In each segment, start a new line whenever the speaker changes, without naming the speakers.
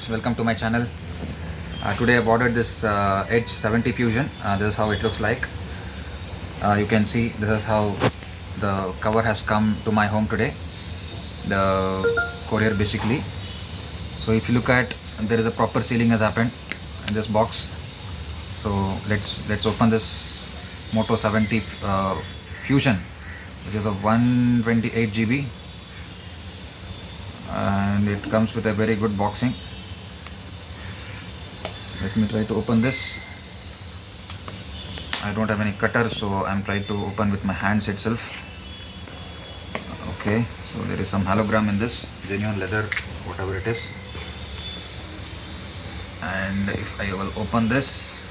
guys, welcome to my channel. Today I've ordered this Edge 70 Fusion. This is how it looks like. You can see this is how the cover has come to my home today, the courier basically. So if you look at, there is a proper sealing has happened in this box. So let's open this Moto 70 Fusion, which is of 128 GB, and it comes with a very good boxing. Let me try to open this. I don't have any cutter, so I'm trying to open with my hands itself. Okay, so there is some hologram in this, genuine leather, whatever it is. And if I will open this,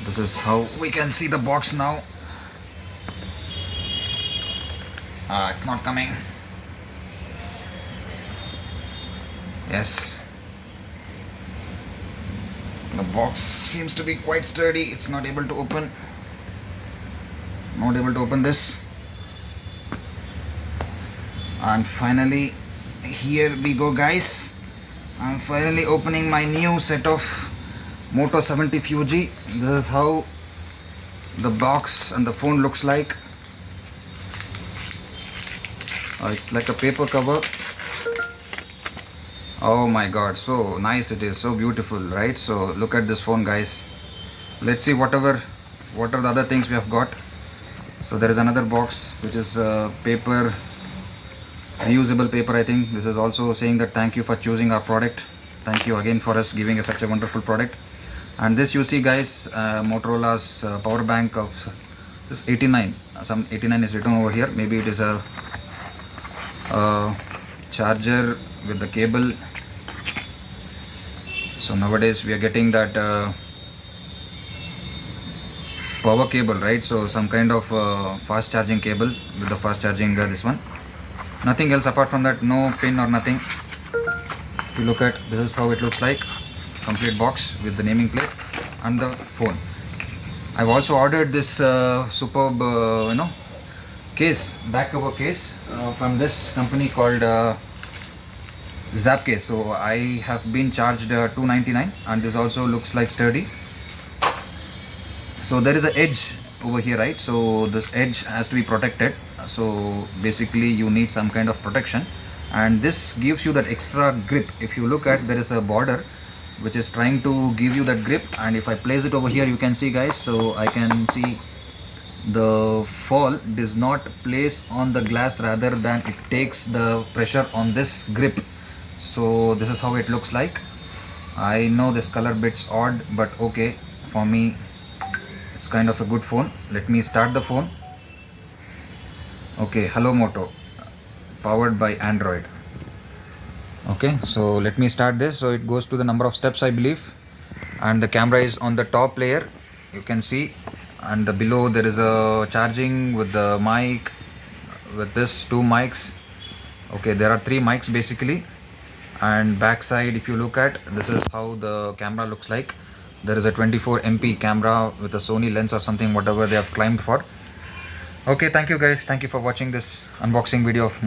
this is how we can see the box now. It's not coming. Yes, the box seems to be quite sturdy. It's not able to open. Not able to open this. And finally, here we go, guys. I'm finally opening my new set of Moto 70 Fuji. This is how the box and the phone looks like. It's like a paper cover. Oh my god, so nice it is, so beautiful, right? So look at this phone, guys. Let's see what are the other things we have got. So there is another box which is paper, reusable paper. I think this is also saying that thank you for choosing our product. Thank you again for us giving us such a wonderful product. And this, you see, guys, Motorola's power bank of this 89. Some 89 is written over here. Maybe it is a charger with the cable. So nowadays we are getting that power cable, right? So some kind of fast charging cable with the fast charging this one. Nothing else apart from that, no pin or nothing. If you look at, this is how it looks like. Complete box with the naming plate and the phone. I've also ordered this superb case, back cover case from this company called Zap case. So I have been charged $299, and this also looks like sturdy. So there is an edge over here, right? So this edge has to be protected. So basically you need some kind of protection, and this gives you that extra grip. If you look at, there is a border which is trying to give you that grip, and if I place it over here, you can see, guys, so I can see the fall does not place on the glass, rather than it takes the pressure on this grip. So this is how it looks like. I know this color bit's odd, but okay, for me it's kind of a good phone. Let me start the phone. Okay, hello Moto, powered by Android. Okay, so let me start this. So it goes to the number of steps, I believe, and the camera is on the top layer, you can see, and below there is a charging with the mic, with this 2 mics. Okay, there are 3 mics basically. And backside, if you look at, this is how the camera looks like. There is a 24 MP camera with a Sony lens or something, whatever they have claimed for. Okay, thank you, guys. Thank you for watching this unboxing video of